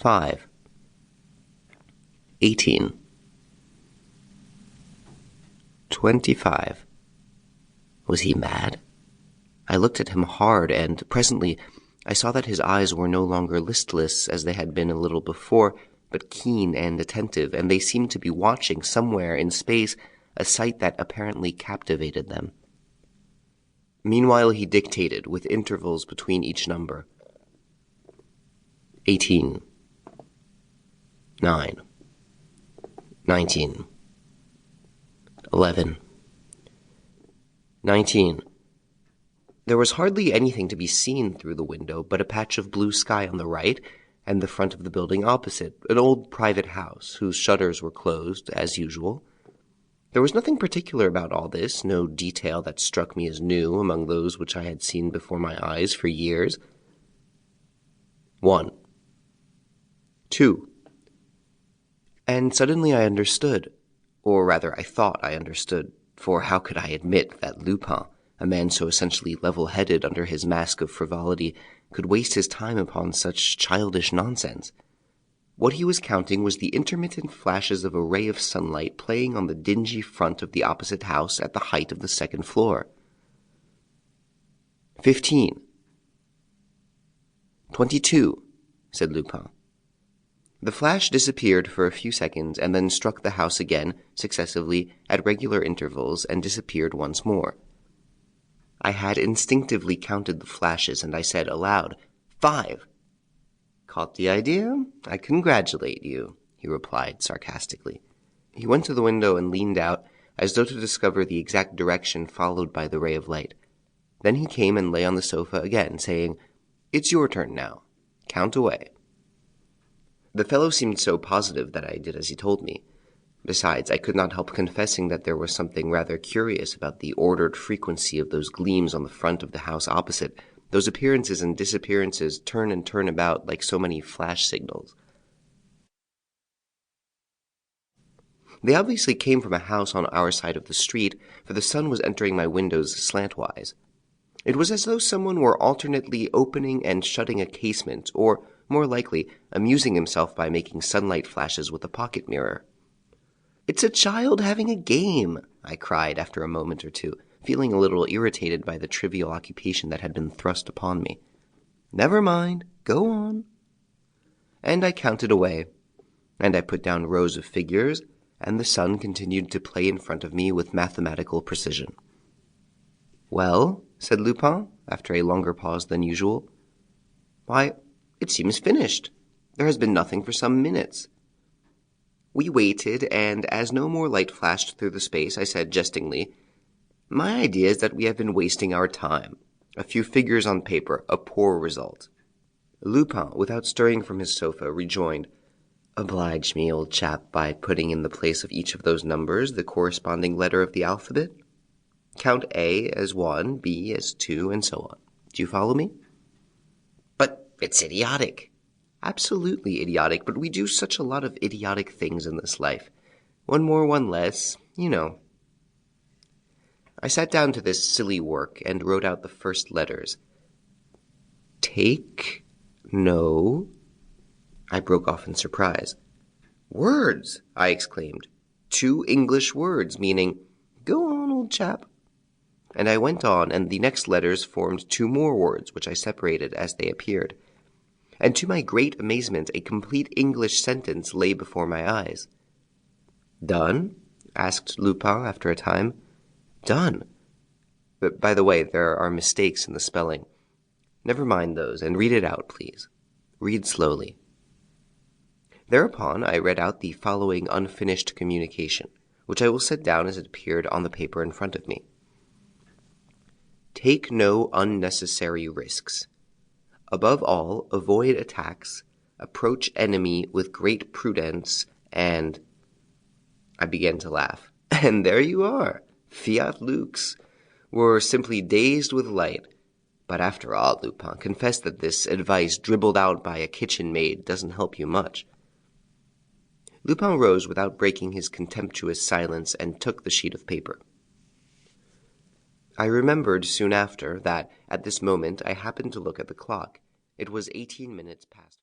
5, 18, 25. Was he mad? I looked at him hard, and presently I saw that his eyes were no longer listless as they had been a little before, but keen and attentive, and they seemed to be watching somewhere in space a sight that apparently captivated them. Meanwhile he dictated, with intervals between each number. 18, 9, 19, 11, 19. There was hardly anything to be seen through the window but a patch of blue sky on the right and the front of the building opposite, an old private house whose shutters were closed, as usual. There was nothing particular about all this, no detail that struck me as new among those which I had seen before my eyes for years. 1, 2. And suddenly I understood, or rather I thought I understood, for how could I admit that Lupin, a man so essentially level-headed under his mask of frivolity, could waste his time upon such childish nonsense? What he was counting was the intermittent flashes of a ray of sunlight playing on the dingy front of the opposite house at the height of the second floor. 15. 22, said Lupin. The flash disappeared for a few seconds and then struck the house again, successively, at regular intervals, and disappeared once more. I had instinctively counted the flashes, and I said aloud, 5. Caught the idea? I congratulate you, he replied sarcastically. He went to the window and leaned out, as though to discover the exact direction followed by the ray of light. Then he came and lay on the sofa again, saying, It's your turn now. Count away. The fellow seemed so positive that I did as he told me. Besides, I could not help confessing that there was something rather curious about the ordered frequency of those gleams on the front of the house opposite, those appearances and disappearances turn and turn about like so many flash signals. They obviously came from a house on our side of the street, for the sun was entering my windows slantwise. It was as though someone were alternately opening and shutting a casement, or, more likely, amusing himself by making sunlight flashes with a pocket mirror. It's a child having a game, I cried after a moment or two, feeling a little irritated by the trivial occupation that had been thrust upon me. Never mind, go on. And I counted away, and I put down rows of figures, and the sun continued to play in front of me with mathematical precision. Well, said Lupin, after a longer pause than usual. Why, it seems finished. There has been nothing for some minutes. We waited, and as no more light flashed through the space, I said jestingly, My idea is that we have been wasting our time. A few figures on paper, a poor result. Lupin, without stirring from his sofa, rejoined, Oblige me, old chap, by putting in the place of each of those numbers the corresponding letter of the alphabet. Count A as 1, B as 2, and so on. Do you follow me? But it's idiotic. Absolutely idiotic, but we do such a lot of idiotic things in this life. One more, one less, you know. I sat down to this silly work and wrote out the first letters. Take, no. I broke off in surprise. Words, I exclaimed. 2 English words, meaning, go on, old chap. And I went on, and the next letters formed 2 more words, which I separated as they appeared. And to my great amazement, a complete English sentence lay before my eyes. Done? Asked Lupin after a time. Done. But by the way, there are mistakes in the spelling. Never mind those, and read it out, please. Read slowly. Thereupon I read out the following unfinished communication, which I will set down as it appeared on the paper in front of me. Take no unnecessary risks. Above all, avoid attacks, approach enemy with great prudence, and... I began to laugh. And there you are, fiat lux. We're simply dazed with light. But after all, Lupin, confess that this advice dribbled out by a kitchen maid doesn't help you much. Lupin rose without breaking his contemptuous silence and took the sheet of paper. I remembered soon after that, at this moment, I happened to look at the clock. It was 18 minutes past.